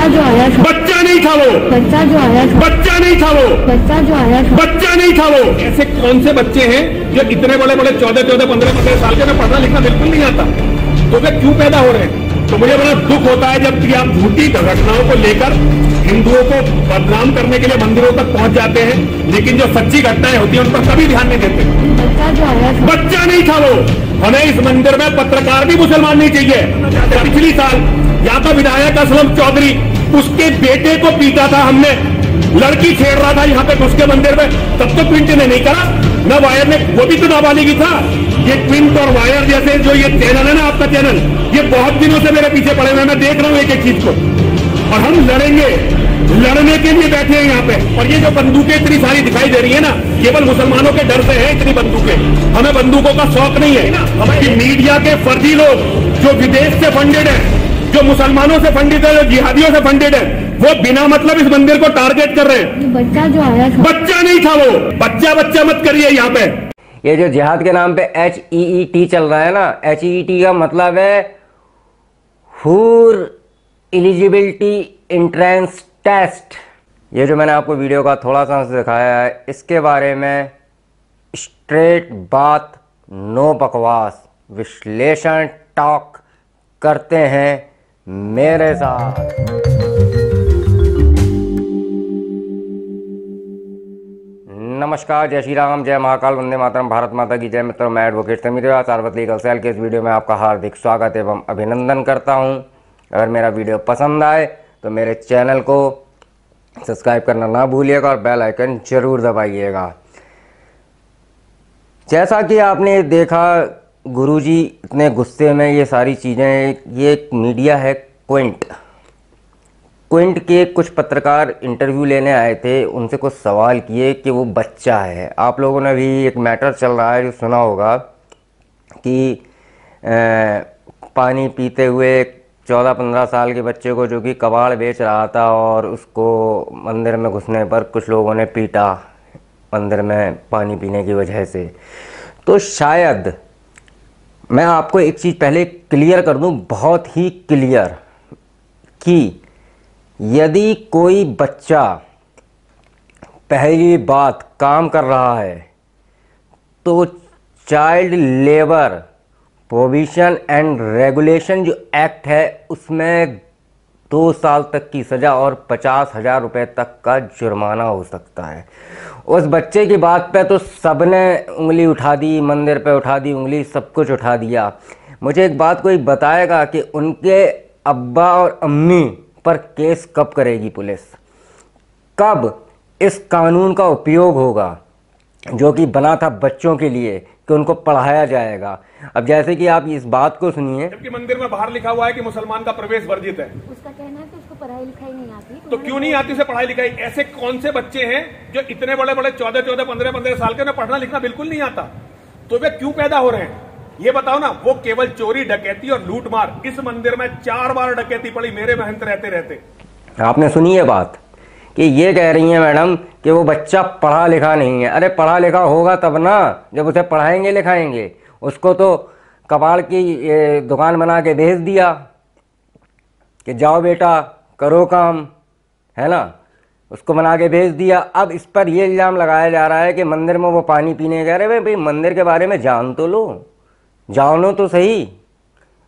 बच्चा जो आया था, बच्चा नहीं था वो, बच्चा जो आया था, बच्चा नहीं था वो, बच्चा जो आया था, बच्चा नहीं था वो। ऐसे कौन से बच्चे हैं जो इतने बड़े बड़े 14-14, 15-15 साल के, पढ़ना लिखना बिल्कुल नहीं आता, तो वे क्यों पैदा हो रहे हैं? तो मुझे बड़ा दुख होता है जब आप झूठी घटनाओं को लेकर हिंदुओं को बदनाम करने के लिए मंदिरों तक पहुंच जाते हैं, लेकिन जो सच्ची घटनाएं होती हैं उन पर कभी ध्यान नहीं देते। बच्चा जो आया था, बच्चा नहीं था वो। हमें इस मंदिर में पत्रकार भी मुसलमान नहीं चाहिए। पिछली साल यहाँ का विधायक असलम चौधरी, उसके बेटे को पीटा था हमने, लड़की छेड़ रहा था यहाँ पे घुस के मंदिर में, तब तो ट्विंट ने नहीं करा, न वायर ने, वो भी तो नाबालिग ही था। ये ट्विंट और वायर जैसे जो ये चैनल है ना, आपका चैनल, ये बहुत दिनों से मेरे पीछे पड़े हुए, मैं देख रहा हूँ एक एक चीज को, और हम लड़ेंगे, लड़ने के लिए बैठे हैं यहाँ पे। और ये जो बंदूकें इतनी सारी दिखाई दे रही है ना, केवल मुसलमानों के डर से है इतनी बंदूकें। हमें बंदूकों का शौक नहीं है। हमें मीडिया के फर्जी लोग जो विदेश से फंडेड है, जो मुसलमानों से फंडित है, जो जिहादियों से फंडेड है, वो बिना मतलब इस मंदिर को टारगेट कर रहे हैं। बच्चा जो आया था, बच्चा नहीं था वो। बच्चा बच्चा मत करिए यहाँ पे। ये जो जिहाद के नाम पे HEET चल रहा है ना, HEET का मतलब है हूर एलिजिबिलिटी एंट्रेंस टेस्ट। ये जो मैंने आपको वीडियो का थोड़ा सा दिखाया है, इसके बारे में स्ट्रेट बात, नो बकवास, विश्लेषण टॉक करते हैं मेरे साथ। नमस्कार, जय श्री राम, जय महाकाल, वंदे मातरम, भारत माता की जय। मित्रों, मैं एडवोकेट समीर सार्वत लीगल सेल के इस वीडियो में आपका हार्दिक स्वागत एवं अभिनंदन करता हूं। अगर मेरा वीडियो पसंद आए तो मेरे चैनल को सब्सक्राइब करना ना भूलिएगा और बेल आइकन जरूर दबाइएगा। जैसा कि आपने देखा, गुरुजी इतने गुस्से में ये सारी चीज़ें, ये एक मीडिया है क्विंट के कुछ पत्रकार इंटरव्यू लेने आए थे, उनसे कुछ सवाल किए कि वो बच्चा है। आप लोगों ने भी एक मैटर चल रहा है जो सुना होगा कि पानी पीते हुए 14-15 साल के बच्चे को, जो कि कबाड़ बेच रहा था, और उसको मंदिर में घुसने पर कुछ लोगों ने पीटा मंदिर में पानी पीने की वजह से। तो शायद मैं आपको एक चीज़ पहले क्लियर कर दूं, बहुत ही क्लियर, कि यदि कोई बच्चा पहली बात काम कर रहा है तो child labour provision and regulation जो एक्ट है, उसमें 2 साल तक की सज़ा और 50,000 रुपये तक का जुर्माना हो सकता है। उस बच्चे की बात पे तो सबने उंगली उठा दी, मंदिर पे उठा दी उंगली, सब कुछ उठा दिया। मुझे एक बात कोई बताएगा कि उनके अब्बा और अम्मी पर केस कब करेगी पुलिस? कब इस कानून का उपयोग होगा जो कि बना था बच्चों के लिए, कि उनको पढ़ाया जाएगा? अब जैसे कि आप इस बात को सुनिए, जबकि मंदिर में बाहर लिखा हुआ है कि मुसलमान का प्रवेश वर्जित है। उसका कहना है कि उसको पढ़ाई लिखाई नहीं आती, तो क्यों नहीं आती उसे पढ़ाई लिखाई? ऐसे कौन से बच्चे हैं जो इतने बड़े बड़े 14-14, 15-15 साल के, उन्हें पढ़ना लिखना बिल्कुल नहीं आता, तो वे क्यों पैदा हो रहे हैं? ये बताओ ना। वो केवल चोरी, डकैती और लूट मार। इस मंदिर में 4 बार डकैती पड़ी मेरे महंत रहते रहते। आपने सुनी है बात कि ये कह रही हैं मैडम कि वो बच्चा पढ़ा लिखा नहीं है। अरे पढ़ा लिखा होगा तब ना, जब उसे पढ़ाएंगे लिखाएंगे। उसको तो कबाड़ की दुकान बना के भेज दिया कि जाओ बेटा करो काम, है ना, उसको बना के भेज दिया। अब इस पर ये इल्ज़ाम लगाया जा रहा है कि मंदिर में वो पानी पीने गए। अरे भाई, मंदिर के बारे में जान तो लो, जानो तो सही।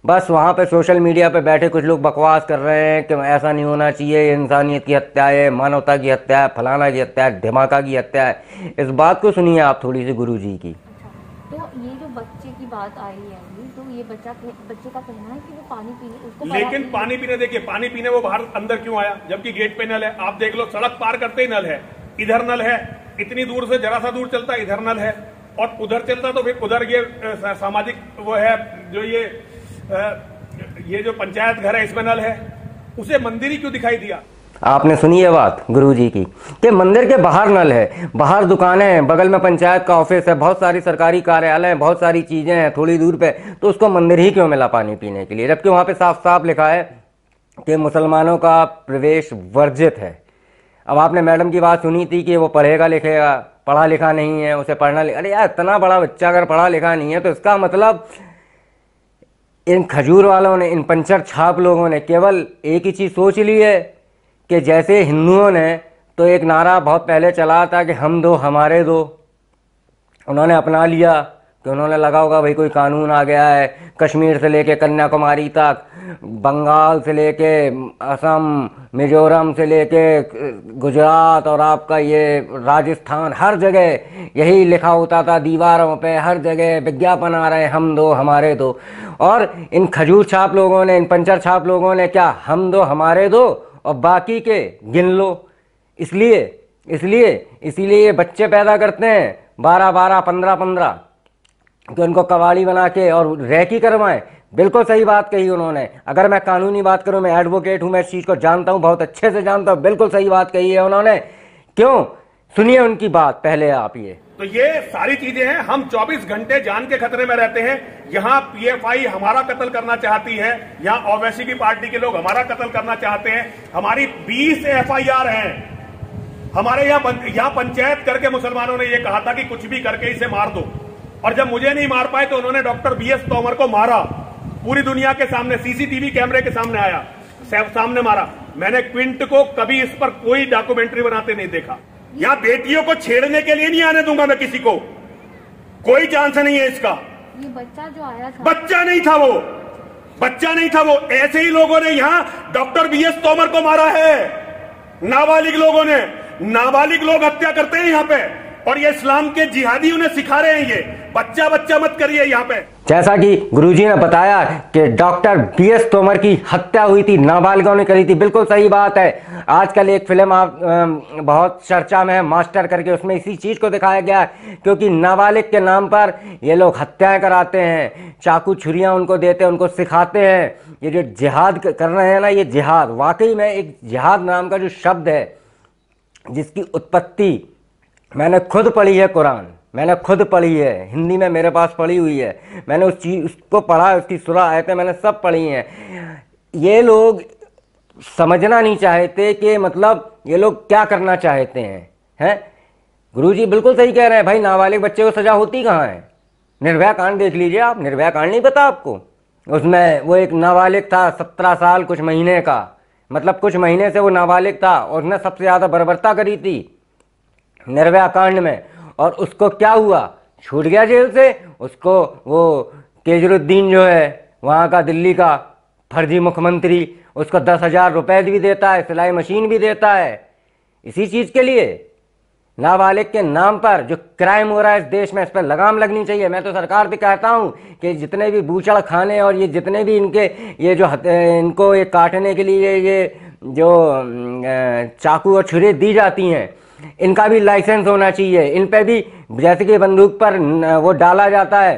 बस वहाँ पे सोशल मीडिया पे बैठे कुछ लोग बकवास कर रहे हैं कि ऐसा नहीं होना चाहिए, इंसानियत की हत्या है, मानवता की हत्या है, फलाना की हत्या है, धमाका की हत्या है। इस बात को सुनिए आप थोड़ी सी गुरुजी की। तो ये जो बच्चे की बात आई है, तो ये बच्चे का कहना है कि वो पानी पीने, उसको लेकिन पानी पीने, देखिए पानी पीने वो बाहर अंदर क्यों आया, जबकि गेट पे नल है? आप देख लो, सड़क पार करते ही नल है, इधर नल है, इतनी दूर से जरा सा दूर चलता इधर नल है, और उधर चलता तो फिर उधर ये सामाजिक वो है जो ये जो पंचायत घर है, इसमें नल है। उसे मंदिर ही क्यों दिखाई दिया? आपने सुनी है बात गुरुजी की कि मंदिर के बाहर नल है, बाहर दुकानें हैं, बगल में पंचायत का ऑफिस है, बहुत सारी सरकारी कार्यालय हैं, बहुत सारी चीज़ें हैं थोड़ी दूर पे, तो उसको मंदिर ही क्यों मिला पानी पीने के लिए? जबकि वहाँ पे साफ साफ लिखा है कि मुसलमानों का प्रवेश वर्जित है। अब आपने मैडम की बात सुनी थी कि वो पढ़ेगा लिखेगा, पढ़ा लिखा नहीं है, उसे पढ़ना। अरे यार, इतना बड़ा बच्चा अगर पढ़ा लिखा नहीं है तो इसका मतलब इन खजूर वालों ने, इन पंचर छाप लोगों ने केवल एक ही चीज़ सोच ली है कि जैसे हिंदुओं ने तो एक नारा बहुत पहले चला था कि हम दो हमारे दो, उन्होंने अपना लिया कि उन्होंने लगा होगा भाई कोई कानून आ गया है, कश्मीर से लेके कन्याकुमारी तक, बंगाल से लेके असम, मिजोरम से लेके गुजरात और आपका ये राजस्थान, हर जगह यही लिखा होता था दीवारों पे, हर जगह विज्ञापन आ रहे हैं हम दो हमारे दो। और इन खजूर छाप लोगों ने, इन पंचर छाप लोगों ने क्या हम दो हमारे दो और बाकी के गिन लो। इसीलिए ये बच्चे पैदा करते हैं 12-12, 15-15 कि उनको कबाड़ी बना के और रैकी करवाएं। बिल्कुल सही बात कही उन्होंने। अगर मैं कानूनी बात करूं, मैं एडवोकेट हूं, मैं इस चीज़ को जानता हूं, बहुत अच्छे से जानता हूं। बिल्कुल सही बात कही है उन्होंने। क्यों? सुनिए उनकी बात पहले आप। ये तो ये सारी चीजें हैं। हम 24 घंटे जान के खतरे में रहते हैं। यहाँ पीएफआई हमारा कत्ल करना चाहती है, यहाँ ओवैसी की पार्टी के लोग हमारा कत्ल करना चाहते हैं। हमारी 20 एफआईआर हैं। हमारे यहाँ पंचायत करके मुसलमानों ने ये कहा था कि कुछ भी करके इसे मार दो, और जब मुझे नहीं मार पाए तो उन्होंने डॉक्टर बीएस तोमर को मारा। पूरी दुनिया के सामने, सीसीटीवी कैमरे के सामने आया, सामने मारा। मैंने क्विंट को कभी इस पर कोई डॉक्यूमेंट्री बनाते नहीं देखा। यहाँ बेटियों को छेड़ने के लिए नहीं आने दूंगा मैं किसी को, कोई चांस नहीं है इसका। ये बच्चा जो आया था, बच्चा नहीं था वो, बच्चा नहीं था वो। ऐसे ही लोगों ने यहाँ डॉक्टर बीएस तोमर को मारा है, नाबालिग लोगों ने। नाबालिग लोग हत्या करते हैं यहाँ पे, और ये इस्लाम के जिहादी उन्हें सिखा रहे हैं। ये बच्चा बच्चा मत करिए यहाँ पे। जैसा कि गुरुजी ने बताया कि डॉक्टर बीएस तोमर की हत्या हुई थी, नाबालिगों ने करी थी। बिल्कुल सही बात है। आजकल एक फिल्म आप बहुत चर्चा में है, मास्टर करके, उसमें इसी चीज़ को दिखाया गया है। क्योंकि नाबालिग के नाम पर ये लोग हत्याएं कराते हैं, चाकू छुरियां उनको देते हैं, उनको सिखाते हैं। ये जो जिहाद कर रहे हैं ना, ये जिहाद वाकई में एक जिहाद नाम का जो शब्द है, जिसकी उत्पत्ति मैंने खुद पढ़ी है, कुरान मैंने खुद पढ़ी है, हिंदी में मेरे पास पढ़ी हुई है। मैंने उसको पढ़ा, उसकी सूरह आयतें मैंने सब पढ़ी हैं। ये लोग समझना नहीं चाहते कि मतलब ये लोग क्या करना चाहते हैं। गुरुजी बिल्कुल सही कह रहे हैं भाई। नाबालिग बच्चे को सजा होती कहाँ है? निर्भया कांड देख लीजिए आप। निर्भया कांड नहीं पता आपको? उसमें वो एक नाबालिग था 17 साल कुछ महीने का, मतलब कुछ महीने से वो नाबालिग था, और उसने सबसे ज़्यादा बर्बरता करी थी निर्भया कांड में। और उसको क्या हुआ? छूट गया जेल से। उसको वो केजरीवाल जो है वहाँ का, दिल्ली का फर्जी मुख्यमंत्री, उसको 10,000 रुपए भी देता है, सिलाई मशीन भी देता है, इसी चीज़ के लिए। नाबालिग के नाम पर जो क्राइम हो रहा है इस देश में, इस पर लगाम लगनी चाहिए। मैं तो सरकार से कहता हूँ कि जितने भी बूचड़ खाने और ये जितने भी इनके ये जो इनको ये काटने के लिए ये जो चाकू और छुरी दी जाती हैं, इनका भी लाइसेंस होना चाहिए। इन पे भी जैसे कि बंदूक पर वो डाला जाता है,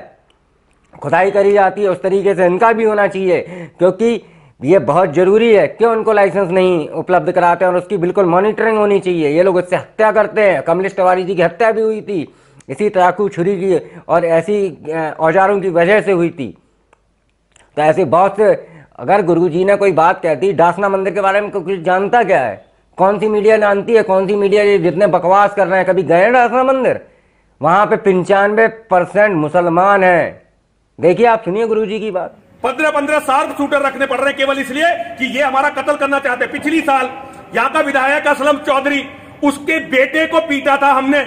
खुदाई करी जाती है, उस तरीके से इनका भी होना चाहिए, क्योंकि ये बहुत ज़रूरी है। क्यों उनको लाइसेंस नहीं उपलब्ध कराते हैं? और उसकी बिल्कुल मॉनिटरिंग होनी चाहिए। ये लोग इससे हत्या करते हैं। कमलेश तिवारी जी की हत्या भी हुई थी इसी चाकू छुरी की और ऐसी औजारों की वजह से हुई थी। तो ऐसे बहुत से, अगर गुरुजी ने कोई बात कहती, डासना मंदिर के बारे में कुछ जानता क्या है? कौन सी मीडिया जानती है? कौन सी मीडिया ये जितने बकवास कर रहे हैं? कभी गए डासना मंदिर? वहाँ पे 95% मुसलमान हैं। देखिए आप, सुनिए गुरुजी की बात। 15-15 शार्प शूटर रखने पड़ रहे केवल इसलिए कि ये हमारा कत्ल करना चाहते हैं। पिछली साल यहाँ का विधायक असलम चौधरी, उसके बेटे को पीटा था हमने,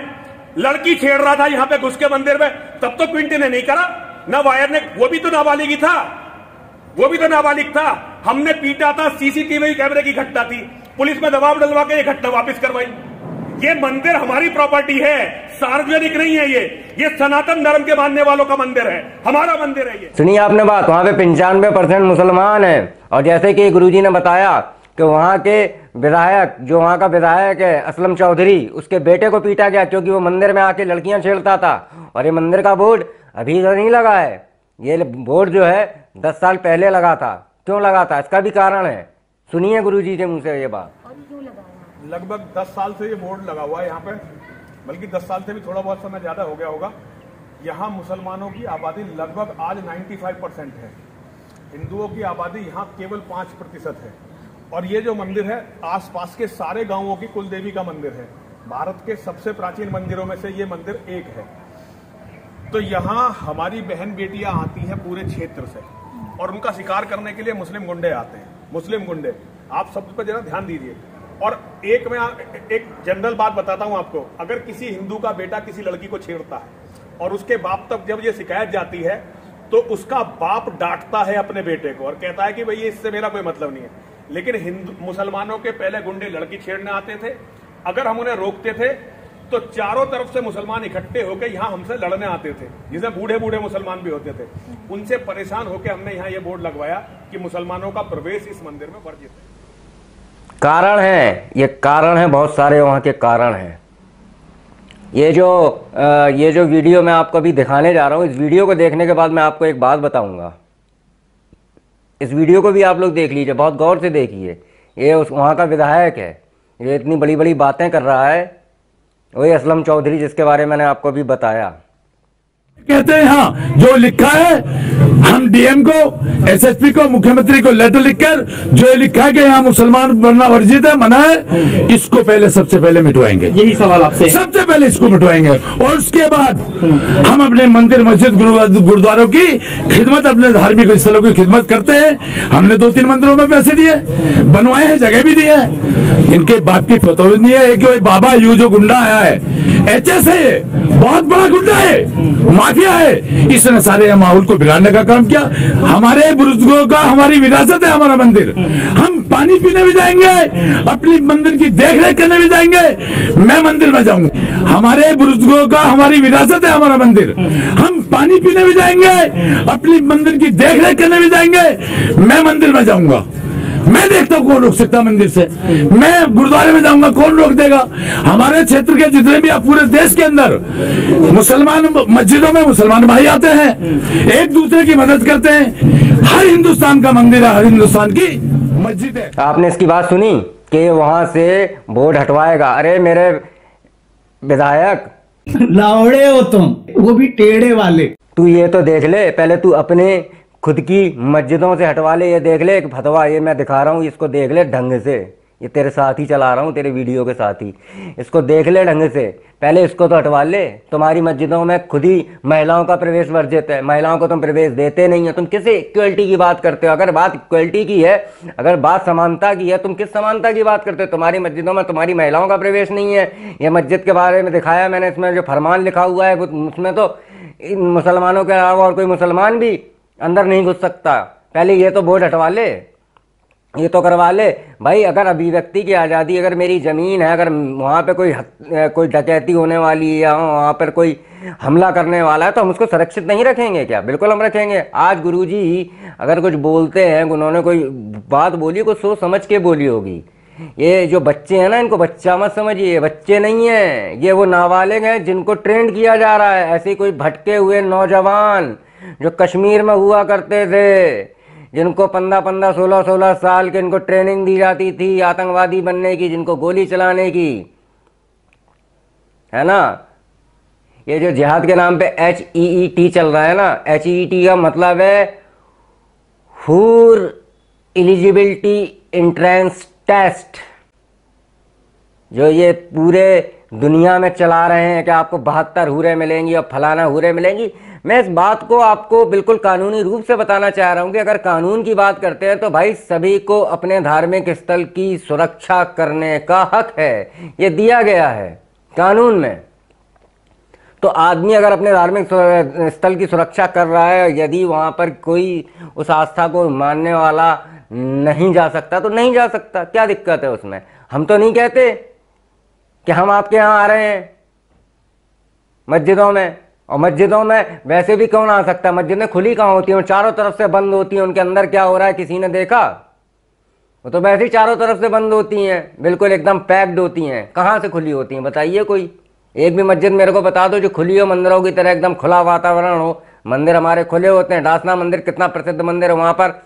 लड़की छेड़ रहा था यहाँ पे घुस के मंदिर में, तब तो क्विंट ने नहीं करा, ना वायर ने। वो भी तो नाबालिग ही था, वो भी तो नाबालिग था। हमने पीटा था, सीसीटीवी कैमरे की घटना थी, पुलिस में दबाव डलवा के ये घटना वापस करवाई। ये मंदिर हमारी प्रॉपर्टी है, सार्वजनिक नहीं है। ये सनातन धर्म के मानने वालों का मंदिर है, हमारा मंदिर है ये। सुनिए आपने बात, वहाँ पे 95% मुसलमान हैं। और जैसे कि गुरुजी ने बताया कि वहाँ के विधायक, जो वहाँ का विधायक है असलम चौधरी, उसके बेटे को पीटा गया क्योंकि वो मंदिर में आके लड़कियां छेड़ता था। और ये मंदिर का बोर्ड अभी तो नहीं लगा है, ये बोर्ड जो है 10 साल पहले लगा था। क्यों लगा था? इसका भी कारण है। सुनिए गुरुजी के मुंह से ये बात। लगभग 10 साल से ये बोर्ड लगा हुआ है यहाँ पे, बल्कि 10 साल से भी थोड़ा बहुत समय ज्यादा हो गया होगा। यहाँ मुसलमानों की आबादी लगभग आज 95% है, हिंदुओं की आबादी यहाँ केवल 5% है। और ये जो मंदिर है, आसपास के सारे गांवों की कुलदेवी का मंदिर है। भारत के सबसे प्राचीन मंदिरों में से ये मंदिर एक है। तो यहाँ हमारी बहन बेटियां आती हैं पूरे क्षेत्र से, और उनका शिकार करने के लिए मुस्लिम गुंडे आते हैं। मुस्लिम गुंडे, आप सब पर जरा ध्यान दीजिए। और एक मैं एक जनरल बात बताता हूं आपको, अगर किसी हिंदू का बेटा किसी लड़की को छेड़ता है और उसके बाप तक जब ये शिकायत जाती है तो उसका बाप डांटता है अपने बेटे को और कहता है कि भाई इससे मेरा कोई मतलब नहीं है। लेकिन हिंदू मुसलमानों के पहले गुंडे लड़की छेड़ने आते थे, अगर हम उन्हें रोकते थे तो चारों तरफ से मुसलमान इकट्ठे होकर यहाँ हमसे लड़ने आते थे, जिसमें बूढ़े बूढ़े मुसलमान भी होते थे। उनसे परेशान होकर हमने यहाँ ये बोर्ड लगवाया कि मुसलमानों का प्रवेश इस मंदिर में वर्जित है। कारण है, ये कारण है, बहुत सारे वहाँ के कारण हैं। ये जो वीडियो मैं आपको अभी दिखाने जा रहा हूँ, इस वीडियो को देखने के बाद मैं आपको एक बात बताऊंगा। इस वीडियो को भी आप लोग देख लीजिए, बहुत गौर से देखिए। ये वहाँ का विधायक है, ये इतनी बड़ी बड़ी बातें कर रहा है, वही असलम चौधरी जिसके बारे में मैंने आपको अभी बताया। कहते हैं हाँ, जो लिखा है हम डीएम को, एसएसपी को, मुख्यमंत्री को लेटर लिखकर जो लिखा है कि यहाँ मुसलमान बनना वर्जित है, मना है, इसको पहले सबसे पहले मिटवाएंगे। यही सवाल आपसे, सबसे पहले इसको मिटवाएंगे और उसके बाद हम अपने मंदिर, मस्जिद, गुरुद्वारों की खिदमत, अपने धार्मिक स्थलों की खिदमत करते हैं। हमने 2-3 मंदिरों में पैसे दिए, बनवाए हैं, जगह भी दी है। इनके बाप की फतवा नहीं है कि बाबा यू जो गुंडा आया है, एचएस है, बहुत बड़ा गुंडा है, माफिया है, इसने सारे माहौल को बिगाड़ने का काम किया। हमारे बुजुर्गों का, हमारी विरासत है हमारा मंदिर। हम पानी पीने भी जाएंगे, अपनी मंदिर की देखरेख करने भी जाएंगे। मैं मंदिर में जाऊंगा, हमारे बुजुर्गों का, हमारी विरासत है हमारा मंदिर। हम पानी पीने भी जाएंगे, अपनी मंदिर की देखरेख करने भी जाएंगे। मैं मंदिर में जाऊंगा, मैं देखता हूं कौन रोक सकता मंदिर से। मैं गुरुद्वारे में जाऊंगा, कौन रोक देगा। हमारे क्षेत्र के जितने भी, आप पूरे देश के अंदर मुसलमान मस्जिदों में मुसलमान भाई आते हैं, एक दूसरे की मदद करते हैं। हर हिंदुस्तान का मंदिर है, हर हिंदुस्तान की मस्जिद है। आपने इसकी बात सुनी कि वहां से बोर्ड हटवाएगा। अरे मेरे विधायक, लावड़े हो तुम, वो भी टेढ़े वाले। तू ये तो देख ले पहले, तू अपने खुद की मस्जिदों से हटवा ले। ये देख ले एक फतवा, ये मैं दिखा रहा हूँ, इसको देख ले ढंग से। ये तेरे साथ ही चला रहा हूँ, तेरे वीडियो के साथ ही, इसको देख ले ढंग से। पहले इसको तो हटवा ले। तुम्हारी मस्जिदों में खुद ही महिलाओं का प्रवेश वर्जित है, महिलाओं को तुम प्रवेश देते नहीं है। तुम किस इक्वलिटी की बात करते हो? अगर बात इक्वलिटी की है, अगर बात समानता की है, तुम किस समानता की बात करते हो? तुम्हारी मस्जिदों में तुम्हारी महिलाओं का प्रवेश नहीं है। ये मस्जिद के बारे में दिखाया मैंने, इसमें जो फरमान लिखा हुआ है उसमें तो मुसलमानों के अलावा और कोई मुसलमान भी अंदर नहीं घुस सकता। पहले ये तो बोर्ड हटवा ले, ये तो करवा ले भाई। अगर अभिव्यक्ति की आज़ादी, अगर मेरी ज़मीन है, अगर वहाँ पे कोई डकैती होने वाली है या वहाँ पर कोई हमला करने वाला है, तो हम उसको सुरक्षित नहीं रखेंगे क्या? बिल्कुल हम रखेंगे। आज गुरुजी अगर कुछ बोलते हैं, उन्होंने कोई बात बोली, कुछ सोच समझ के बोली होगी। ये जो बच्चे हैं ना, इनको बच्चा मत समझिए, बच्चे नहीं है ये, वो नाबालिग हैं जिनको ट्रेंड किया जा रहा है। ऐसे कोई भटके हुए नौजवान जो कश्मीर में हुआ करते थे, जिनको 15-15, 16-16 साल के इनको ट्रेनिंग दी जाती थी आतंकवादी बनने की, जिनको गोली चलाने की, है ना। ये जो जिहाद के नाम पे HEET चल रहा है ना, HEET का मतलब है हूर एलिजिबिलिटी एंट्रेंस टेस्ट, जो ये पूरे दुनिया में चला रहे हैं कि आपको 72 हूरें मिलेंगी और फलाना हूरें मिलेंगी। मैं इस बात को आपको बिल्कुल कानूनी रूप से बताना चाह रहा हूं कि अगर कानून की बात करते हैं तो भाई सभी को अपने धार्मिक स्थल की सुरक्षा करने का हक है, ये दिया गया है कानून में। तो आदमी अगर अपने धार्मिक स्थल की सुरक्षा कर रहा है, यदि वहां पर कोई उस आस्था को मानने वाला नहीं जा सकता तो नहीं जा सकता, क्या दिक्कत है उसमें? हम तो नहीं कहते कि हम आपके यहाँ आ रहे हैं मस्जिदों में, और मस्जिदों में वैसे भी कौन आ सकता है? मस्जिदें खुली कहाँ होती हैं? चारों तरफ से बंद होती हैं। उनके अंदर क्या हो रहा है किसी ने देखा? वो तो वैसे ही चारों तरफ से बंद होती हैं, बिल्कुल एकदम पैक्ड होती हैं। कहाँ से खुली होती हैं बताइए? कोई एक भी मस्जिद मेरे को बता दो जो खुली हो, मंदिरों की तरह एकदम खुला वातावरण हो। मंदिर हमारे खुले होते हैं। डासना मंदिर कितना प्रसिद्ध मंदिर है, वहाँ पर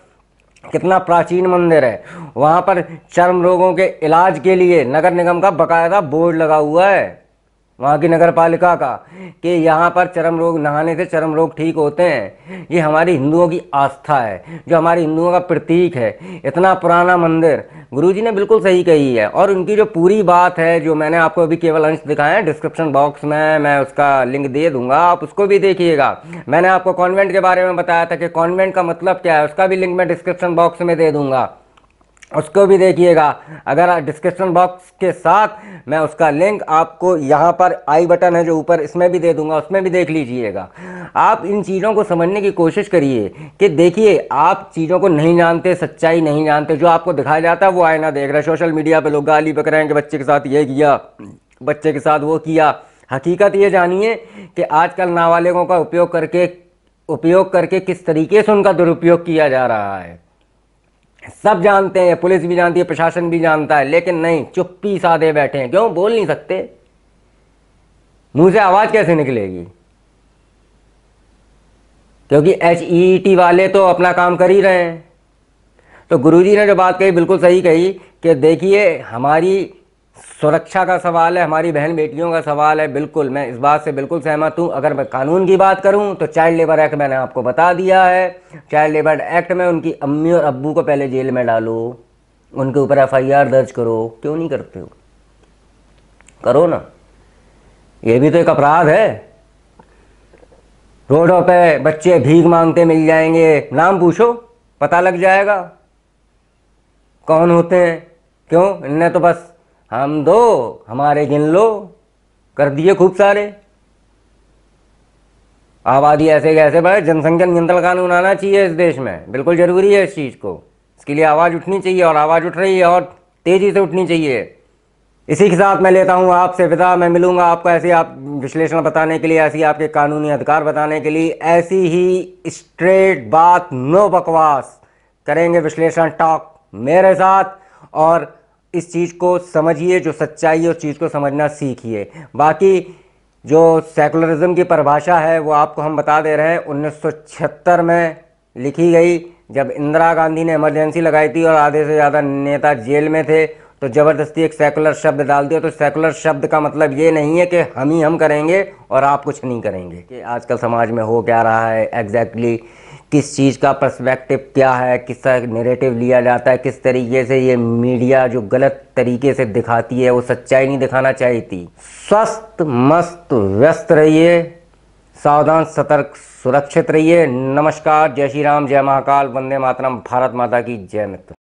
कितना प्राचीन मंदिर है। वहाँ पर चर्म रोगों के इलाज के लिए नगर निगम का बकायदा बोर्ड लगा हुआ है, वहाँ की नगर पालिका का, कि यहाँ पर चर्म रोग, नहाने से चर्म रोग ठीक होते हैं। ये हमारी हिंदुओं की आस्था है, जो हमारी हिंदुओं का प्रतीक है। इतना पुराना मंदिर, गुरुजी ने बिल्कुल सही कही है। और उनकी जो पूरी बात है, जो मैंने आपको अभी केवल अंश दिखाया है, डिस्क्रिप्शन बॉक्स में मैं उसका लिंक दे दूंगा, आप उसको भी देखिएगा। मैंने आपको कॉन्वेंट के बारे में बताया था कि कॉन्वेंट का मतलब क्या है, उसका भी लिंक मैं डिस्क्रिप्शन बॉक्स में दे दूंगा। उसको भी देखिएगा। अगर डिस्क्रिप्शन बॉक्स के साथ मैं उसका लिंक आपको यहाँ पर आई बटन है जो ऊपर, इसमें भी दे दूंगा, उसमें भी देख लीजिएगा। आप इन चीज़ों को समझने की कोशिश करिए कि देखिए आप चीज़ों को नहीं जानते, सच्चाई नहीं जानते, जो आपको दिखाया जाता है वो आईना देख रहे हैं। सोशल मीडिया पे लोग गाली बक रहे हैं कि बच्चे के साथ ये किया, बच्चे के साथ वो किया। हकीकत ये जानिए कि आजकल नाबालिगों का उपयोग करके किस तरीके से उनका दुरुपयोग किया जा रहा है। सब जानते हैं, पुलिस भी जानती है, प्रशासन भी जानता है, लेकिन नहीं, चुप्पी साधे बैठे हैं। क्यों? बोल नहीं सकते, मुंह से आवाज कैसे निकलेगी? क्योंकि HEET वाले तो अपना काम कर ही रहे हैं। तो गुरुजी ने जो बात कही बिल्कुल सही कही कि देखिए हमारी सुरक्षा का सवाल है, हमारी बहन बेटियों का सवाल है। बिल्कुल, मैं इस बात से बिल्कुल सहमत हूँ। अगर मैं कानून की बात करूँ तो चाइल्ड लेबर एक्ट मैंने आपको बता दिया है। चाइल्ड लेबर एक्ट में उनकी अम्मी और अब्बू को पहले जेल में डालो, उनके ऊपर FIR दर्ज करो। क्यों नहीं करते हो? करो ना, ये भी तो एक अपराध है। रोडों पे बच्चे भीख मांगते मिल जाएंगे, नाम पूछो पता लग जाएगा कौन होते हैं। क्यों? इनने तो बस हम दो हमारे गिन लो कर दिए खूब सारे। आबादी ऐसे कैसे बढ़े? जनसंख्या नियंत्रण कानून आना चाहिए इस देश में, बिल्कुल जरूरी है इस चीज़ को। इसके लिए आवाज़ उठनी चाहिए और आवाज़ उठ रही है और तेज़ी से उठनी चाहिए। इसी के साथ मैं लेता हूँ आपसे विदा। मैं मिलूंगा आपको ऐसे आप विश्लेषण बताने के लिए, ऐसी आपके कानूनी अधिकार बताने के लिए। ऐसी ही स्ट्रेट बात, नो बकवास करेंगे, विश्लेषण टॉक मेरे साथ। और इस चीज़ को समझिए, जो सच्चाई है उस चीज़ को समझना सीखिए। बाकी जो सेकुलरिज्म की परिभाषा है वो आपको हम बता दे रहे हैं। 1976 में लिखी गई, जब इंदिरा गांधी ने इमरजेंसी लगाई थी और आधे से ज़्यादा नेता जेल में थे, तो ज़बरदस्ती एक सेकुलर शब्द डाल दिया। तो सेकुलर शब्द का मतलब ये नहीं है कि हम करेंगे और आप कुछ नहीं करेंगे। कि आजकल समाज में हो क्या रहा है एग्जैक्टली, किस चीज़ का पर्सपेक्टिव क्या है, किस तरह नैरेटिव लिया जाता है, किस तरीके से ये मीडिया जो गलत तरीके से दिखाती है वो सच्चाई नहीं दिखाना चाहती। स्वस्थ मस्त व्यस्त रहिए, सावधान सतर्क सुरक्षित रहिए। नमस्कार, जय श्री राम, जय महाकाल, वंदे मातरम, भारत माता की जय। मित्र।